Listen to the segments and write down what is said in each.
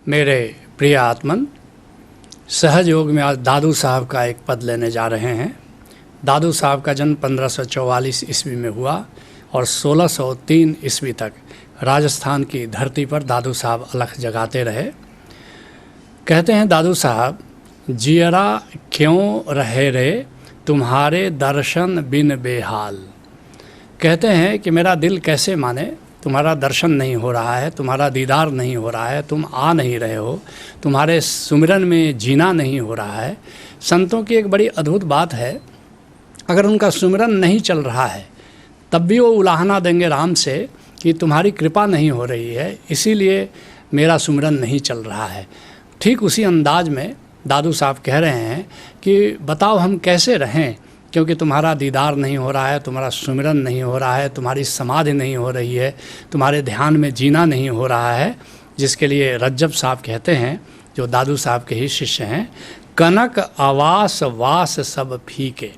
मेरे प्रिय आत्मन, सहज योग में आज दादू साहब का एक पद लेने जा रहे हैं। दादू साहब का जन्म 1544 ईस्वी में हुआ और 1603 ईस्वी तक राजस्थान की धरती पर दादू साहब अलख जगाते रहे। कहते हैं दादू साहब, जियरा क्यों रहे रे तुम्हारे दर्शन बिन बेहाल। कहते हैं कि मेरा दिल कैसे माने, तुम्हारा दर्शन नहीं हो रहा है, तुम्हारा दीदार नहीं हो रहा है, तुम आ नहीं रहे हो, तुम्हारे सुमिरन में जीना नहीं हो रहा है। संतों की एक बड़ी अद्भुत बात है, अगर उनका सुमिरन नहीं चल रहा है तब भी वो उलाहना देंगे राम से कि तुम्हारी कृपा नहीं हो रही है, इसीलिए मेरा सुमिरन नहीं चल रहा है। ठीक उसी अंदाज में दादू साहब कह रहे हैं कि बताओ हम कैसे रहें, क्योंकि तुम्हारा दीदार नहीं हो रहा है, तुम्हारा सुमिरन नहीं हो रहा है, तुम्हारी समाधि नहीं हो रही है, तुम्हारे ध्यान में जीना नहीं हो रहा है। जिसके लिए रज्जब साहब कहते हैं, जो दादू साहब के ही शिष्य हैं, कनक आवास वास सब फीके।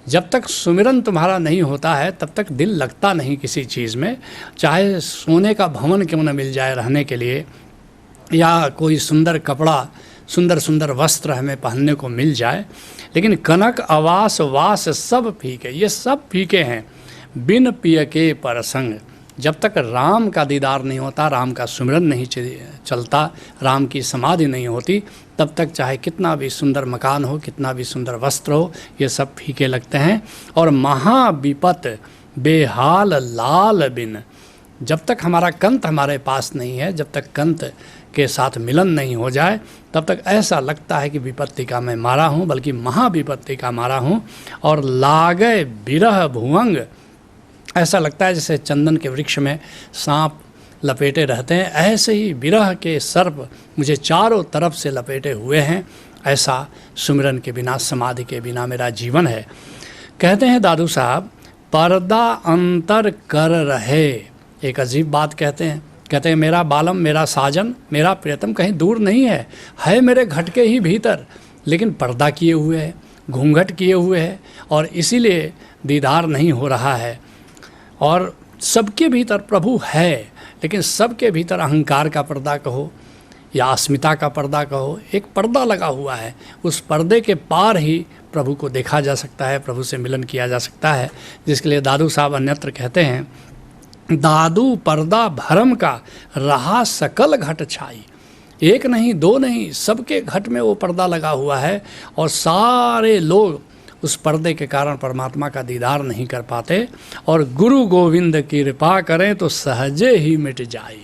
जब तक सुमिरन तुम्हारा नहीं होता है तब तक दिल लगता नहीं किसी चीज़ में, चाहे सोने का भवन क्यों न मिल जाए रहने के लिए, या कोई सुंदर कपड़ा, सुंदर सुंदर वस्त्र हमें पहनने को मिल जाए, लेकिन कनक आवास वास सब फीके, ये सब फीके हैं। बिन पिय के परसंग, जब तक राम का दीदार नहीं होता, राम का सुमिरन नहीं चलता, राम की समाधि नहीं होती, तब तक चाहे कितना भी सुंदर मकान हो, कितना भी सुंदर वस्त्र हो, ये सब फीके लगते हैं। और महाविपत बेहाल लाल बिन, जब तक हमारा कंत हमारे पास नहीं है, जब तक कंत के साथ मिलन नहीं हो जाए, तब तक ऐसा लगता है कि विपत्ति का मैं मारा हूँ, बल्कि महाविपत्ति का मारा हूँ। और लागे बिरह भुवंग, ऐसा लगता है जैसे चंदन के वृक्ष में सांप लपेटे रहते हैं, ऐसे ही बिरह के सर्प मुझे चारों तरफ से लपेटे हुए हैं। ऐसा सुमिरन के बिना, समाधि के बिना मेरा जीवन है। कहते हैं दादू साहब, पर्दा अंतर कर रहे। एक अजीब बात कहते हैं मेरा बालम, मेरा साजन, मेरा प्रियतम कहीं दूर नहीं है मेरे घट के ही भीतर, लेकिन पर्दा किए हुए है, घूंघट किए हुए है, और इसीलिए दीदार नहीं हो रहा है। और सबके भीतर प्रभु है, लेकिन सबके भीतर अहंकार का पर्दा कहो या अस्मिता का पर्दा कहो, एक पर्दा लगा हुआ है। उस पर्दे के पार ही प्रभु को देखा जा सकता है, प्रभु से मिलन किया जा सकता है। जिसके लिए दादू साहब अन्यत्र कहते हैं, दादू पर्दा भरम का रहा सकल घट छाई। एक नहीं, दो नहीं, सबके घट में वो पर्दा लगा हुआ है, और सारे लोग उस पर्दे के कारण परमात्मा का दीदार नहीं कर पाते। और गुरु गोविंद की कृपा करें तो सहजे ही मिट जाए,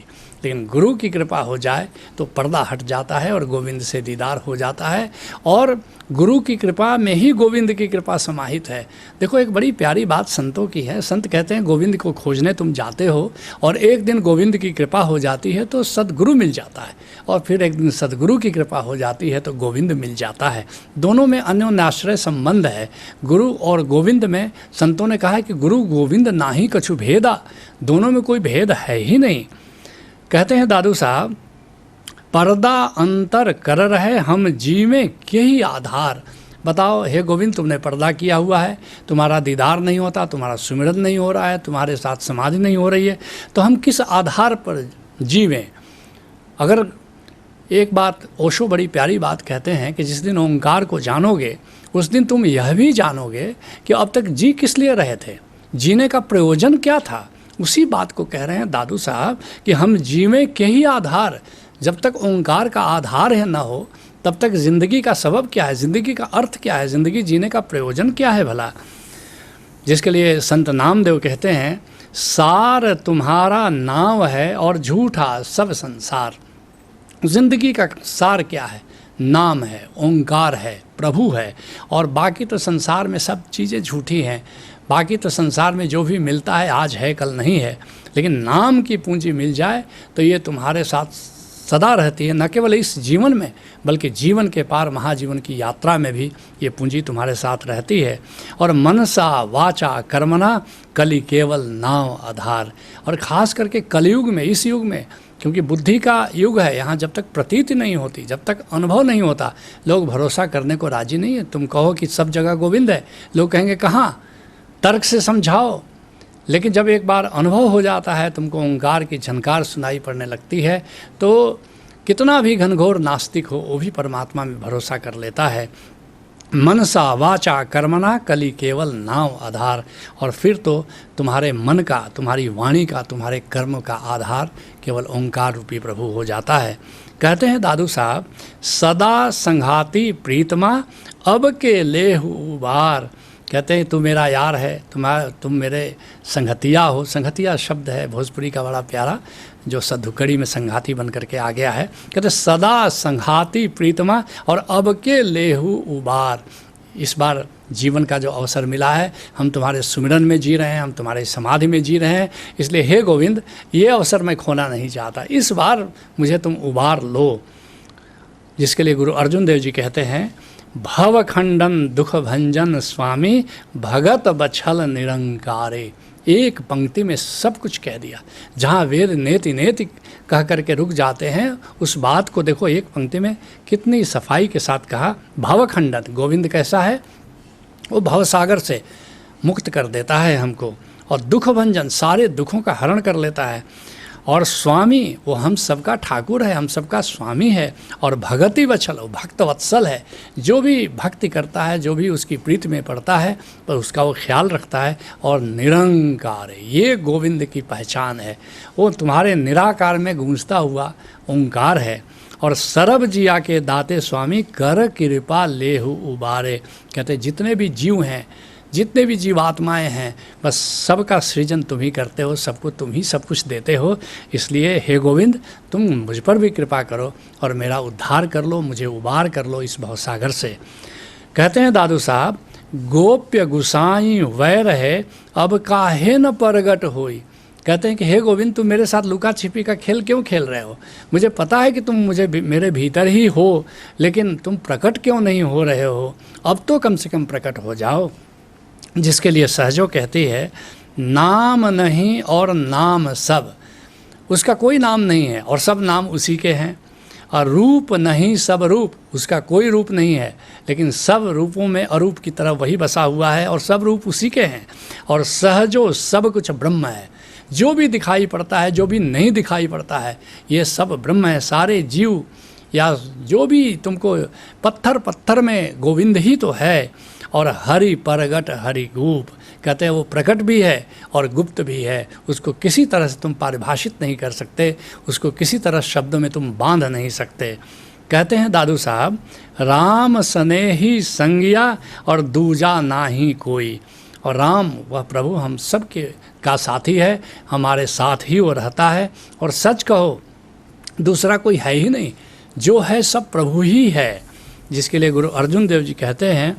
लेकिन गुरु की कृपा हो जाए तो पर्दा हट जाता है और गोविंद से दीदार हो जाता है। और गुरु की कृपा में ही गोविंद की कृपा समाहित है। देखो, एक बड़ी प्यारी बात संतों की है। संत कहते हैं, गोविंद को खोजने तुम जाते हो, और एक दिन गोविंद की कृपा हो जाती है तो सद्गुरु मिल जाता है, और फिर एक दिन सद्गुरु की कृपा हो जाती है तो गोविंद मिल जाता है। दोनों में अन्योन्याश्रय संबंध है। गुरु और गोविंद में संतों ने कहा है कि गुरु गोविंद नाही कछु भेदा, दोनों में कोई भेद है ही नहीं। कहते हैं दादू साहब, पर्दा अंतर कर रहे हम जीवे के ही आधार। बताओ हे गोविंद, तुमने पर्दा किया हुआ है, तुम्हारा दीदार नहीं होता, तुम्हारा सुमिरन नहीं हो रहा है, तुम्हारे साथ समाधि नहीं हो रही है, तो हम किस आधार पर जीवें। अगर एक बात ओशो बड़ी प्यारी बात कहते हैं कि जिस दिन ओंकार को जानोगे उस दिन तुम यह भी जानोगे कि अब तक जी किस लिए रहे थे, जीने का प्रयोजन क्या था। उसी बात को कह रहे हैं दादू साहब कि हम जीवे के ही आधार। जब तक ओंकार का आधार है ना हो, तब तक ज़िंदगी का सबब क्या है, ज़िंदगी का अर्थ क्या है, ज़िंदगी जीने का प्रयोजन क्या है भला। जिसके लिए संत नामदेव कहते हैं, सार तुम्हारा नाम है और झूठा सब संसार। ज़िंदगी का सार क्या है, नाम है, ओंकार है, प्रभु है, और बाकी तो संसार में सब चीज़ें झूठी हैं। बाकी तो संसार में जो भी मिलता है आज है कल नहीं है, लेकिन नाम की पूंजी मिल जाए तो ये तुम्हारे साथ सदा रहती है। न केवल इस जीवन में बल्कि जीवन के पार महाजीवन की यात्रा में भी ये पूंजी तुम्हारे साथ रहती है। और मनसा वाचा कर्मणा कलि केवल नाम आधार। और ख़ास करके कलयुग में, इस युग में, क्योंकि बुद्धि का युग है, यहाँ जब तक प्रतीति नहीं होती, जब तक अनुभव नहीं होता, लोग भरोसा करने को राजी नहीं है। तुम कहो कि सब जगह गोविंद है, लोग कहेंगे कहाँ, तर्क से समझाओ। लेकिन जब एक बार अनुभव हो जाता है, तुमको ओंकार की झनकार सुनाई पड़ने लगती है, तो कितना भी घनघोर नास्तिक हो वो भी परमात्मा में भरोसा कर लेता है। मनसा वाचा कर्मणा कली केवल नाम आधार। और फिर तो तुम्हारे मन का, तुम्हारी वाणी का, तुम्हारे कर्म का आधार केवल ओंकार रूपी प्रभु हो जाता है। कहते हैं दादू साहब, सदा संघाती प्रीतमा अब के लेहु उबार। कहते हैं तू मेरा यार है, तुम मेरे संगतिया हो। संगतिया शब्द है भोजपुरी का बड़ा प्यारा, जो सद्धुकड़ी में संघाती बन करके आ गया है। कहते सदा संघाती प्रीतमा और अब के लेहु उबार। इस बार जीवन का जो अवसर मिला है, हम तुम्हारे सुमिरन में जी रहे हैं, हम तुम्हारे समाधि में जी रहे हैं, इसलिए हे गोविंद ये अवसर मैं खोना नहीं चाहता, इस बार मुझे तुम उबार लो। जिसके लिए गुरु अर्जुन देव जी कहते हैं, भव खंडन दुख भंजन स्वामी भगत बछल निरंकारे। एक पंक्ति में सब कुछ कह दिया। जहाँ वेद नेति नेति कह करके रुक जाते हैं, उस बात को देखो एक पंक्ति में कितनी सफाई के साथ कहा। भवखंडन, गोविंद कैसा है, वो भवसागर से मुक्त कर देता है हमको, और दुख भंजन, सारे दुखों का हरण कर लेता है। और स्वामी, वो हम सबका ठाकुर है, हम सबका स्वामी है। और भगति वत्सल, वो भक्त वत्सल है, जो भी भक्ति करता है, जो भी उसकी प्रीति में पड़ता है, पर उसका वो ख्याल रखता है। और निरंकार, ये गोविंद की पहचान है, वो तुम्हारे निराकार में गूंजता हुआ ओंकार है। और सरब जिया के दाते स्वामी कर कृपा लेहु उबारे। कहते जितने भी जीव हैं, जितने भी जीवात्माएं हैं, बस सबका सृजन तुम ही करते हो, सबको तुम ही सब कुछ देते हो। इसलिए हे गोविंद तुम मुझ पर भी कृपा करो और मेरा उद्धार कर लो, मुझे उबार कर लो इस भवसागर से। कहते हैं दादू साहब, गोप्य गुसाई वै रहे अब काहे न प्रगट होई। कहते हैं कि हे गोविंद तुम मेरे साथ लुका छिपी का खेल क्यों खेल रहे हो? मुझे पता है कि तुम मुझे मेरे भीतर ही हो, लेकिन तुम प्रकट क्यों नहीं हो रहे हो? अब तो कम से कम प्रकट हो जाओ। जिसके लिए सहजो कहती है, नाम नहीं और नाम सब, उसका कोई नाम नहीं है और सब नाम उसी के हैं। और रूप नहीं सब रूप, उसका कोई रूप नहीं है, लेकिन सब रूपों में अरूप की तरह वही बसा हुआ है और सब रूप उसी के हैं। और सहजो सब कुछ ब्रह्म है, जो भी दिखाई पड़ता है, जो भी नहीं दिखाई पड़ता है, ये सब ब्रह्म है। सारे जीव या जो भी तुमको पत्थर पत्थर में गोविंद ही तो है। और हरि परगट हरि गुप, कहते हैं वो प्रकट भी है और गुप्त भी है, उसको किसी तरह से तुम परिभाषित नहीं कर सकते, उसको किसी तरह शब्द में तुम बांध नहीं सकते। कहते हैं दादू साहब, राम स्नेही संज्ञा और दूजा ना ही कोई। और राम वह प्रभु हम सब के का साथी है, हमारे साथ ही वो रहता है। और सच कहो दूसरा कोई है ही नहीं, जो है सब प्रभु ही है। जिसके लिए गुरु अर्जुन देव जी कहते हैं,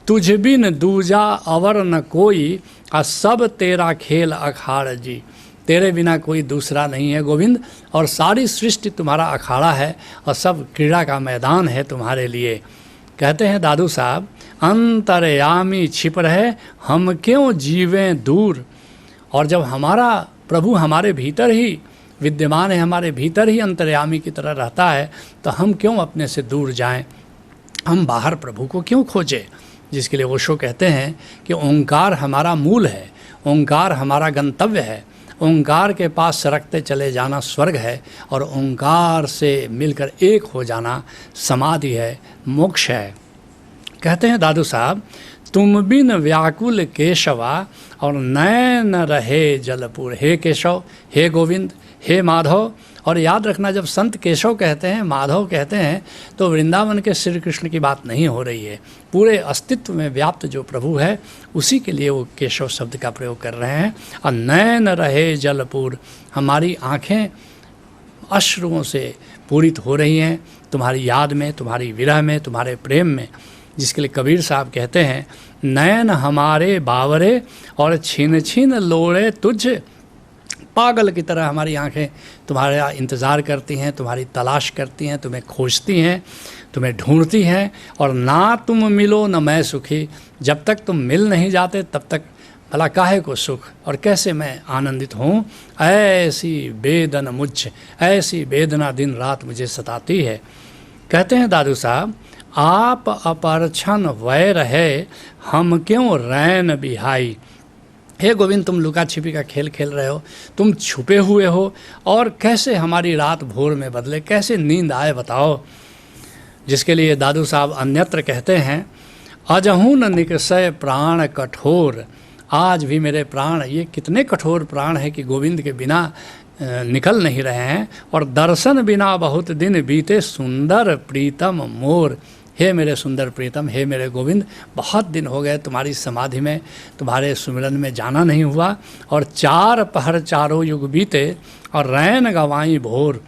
तुझ बिन दूजा अवर न कोई, आ सब तेरा खेल अखाड़ जी। तेरे बिना कोई दूसरा नहीं है गोविंद, और सारी सृष्टि तुम्हारा अखाड़ा है और सब क्रीड़ा का मैदान है तुम्हारे लिए। कहते हैं दादू साहब, अंतर्यामी छिप रहे हम क्यों जीवें दूर। और जब हमारा प्रभु हमारे भीतर ही विद्यमान है, हमारे भीतर ही अंतर्यामी की तरह रहता है, तो हम क्यों अपने से दूर जाएं, हम बाहर प्रभु को क्यों खोजें। जिसके लिए ओशो कहते हैं कि ओंकार हमारा मूल है, ओंकार हमारा गंतव्य है, ओंकार के पास सरकते चले जाना स्वर्ग है, और ओंकार से मिलकर एक हो जाना समाधि है, मोक्ष है। कहते हैं दादू साहब, तुम बिन व्याकुल केशवा और नैन रहे जलपुर। हे केशव, हे गोविंद, हे माधव। और याद रखना, जब संत केशव कहते हैं, माधव कहते हैं, तो वृंदावन के श्री कृष्ण की बात नहीं हो रही है। पूरे अस्तित्व में व्याप्त जो प्रभु है, उसी के लिए वो केशव शब्द का प्रयोग कर रहे हैं। और नैन रहे जलपुर, हमारी आँखें अश्रुओं से पूरित हो रही हैं तुम्हारी याद में, तुम्हारी विरह में, तुम्हारे प्रेम में। जिसके लिए कबीर साहब कहते हैं, नैन हमारे बावरे और छीन छीन लोड़े तुझ। पागल की तरह हमारी आंखें तुम्हारा इंतज़ार करती हैं, तुम्हारी तलाश करती हैं, तुम्हें खोजती हैं, तुम्हें ढूंढती हैं। और ना तुम मिलो न मैं सुखी, जब तक तुम मिल नहीं जाते तब तक भला काहे को सुख और कैसे मैं आनंदित हूँ। ऐसी वेदना मुझ, ऐसी वेदना दिन रात मुझे सताती है। कहते हैं दादू साहब, आप अपरछन वै रहे हम क्यों रैन बिहाई। हे गोविंद, तुम लुका छिपी का खेल खेल रहे हो, तुम छुपे हुए हो, और कैसे हमारी रात भोर में बदले, कैसे नींद आए बताओ। जिसके लिए दादू साहब अन्यत्र कहते हैं, अजहू न निकसय प्राण कठोर, आज भी मेरे प्राण, ये कितने कठोर प्राण है कि गोविंद के बिना निकल नहीं रहे हैं। और दर्शन बिना बहुत दिन बीते, सुंदर प्रीतम मोर, हे मेरे सुंदर प्रीतम, हे मेरे गोविंद, बहुत दिन हो गए तुम्हारी समाधि में, तुम्हारे सुमिरन में जाना नहीं हुआ। और 4 पहर चारों युग बीते, और रैन गवाई भोर,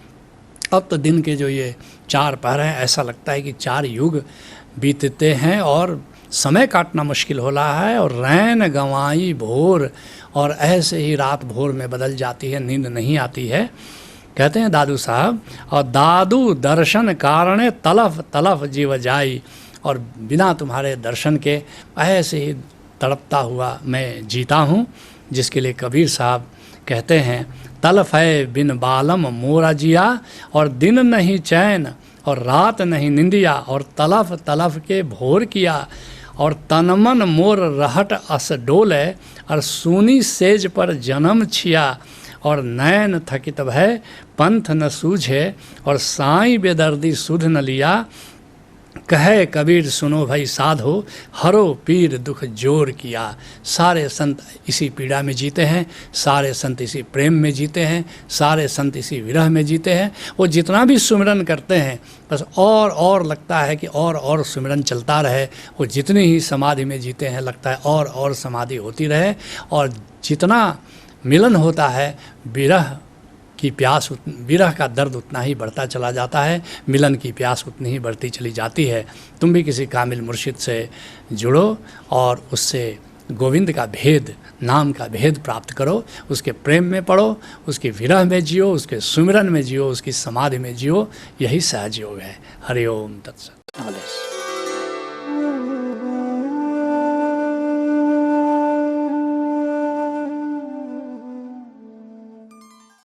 अब तो दिन के जो ये 4 पहर हैं, ऐसा लगता है कि 4 युग बीतते हैं और समय काटना मुश्किल हो रहा है। और रैन गंवाई भोर, और ऐसे ही रात भोर में बदल जाती है, नींद नहीं आती है। कहते हैं दादू साहब, और दादू दर्शन कारणे तलफ तलफ जीव जाई, और बिना तुम्हारे दर्शन के ऐसे ही तड़पता हुआ मैं जीता हूँ। जिसके लिए कबीर साहब कहते हैं, तलफ है बिन बालम मोरा जिया, और दिन नहीं चैन और रात नहीं निंदिया, और तलफ तलफ के भोर किया, और तनमन मोर रहट अस डोले, और सूनी सेज पर जन्म छिया, और नैन थकित भय पंथ न सूझे, और साईं बेदर्दी सुध न लिया। कहे कबीर सुनो भाई साधो, हरो पीर दुख जोर किया। सारे संत इसी पीड़ा में जीते हैं, सारे संत इसी प्रेम में जीते हैं, सारे संत इसी विरह में जीते हैं। वो जितना भी सुमिरन करते हैं, बस और लगता है कि और सुमिरन चलता रहे। वो जितनी ही समाधि में जीते हैं, लगता है और समाधि होती रहे। और जितना मिलन होता है, विरह की प्यास, विरह का दर्द उतना ही बढ़ता चला जाता है, मिलन की प्यास उतनी ही बढ़ती चली जाती है। तुम भी किसी कामिल मुर्शिद से जुड़ो और उससे गोविंद का भेद, नाम का भेद प्राप्त करो, उसके प्रेम में पढ़ो, उसके विरह में जियो, उसके सुमिरन में जियो, उसकी समाधि में जियो। यही सहज योग है। हरि ओम तत्सत।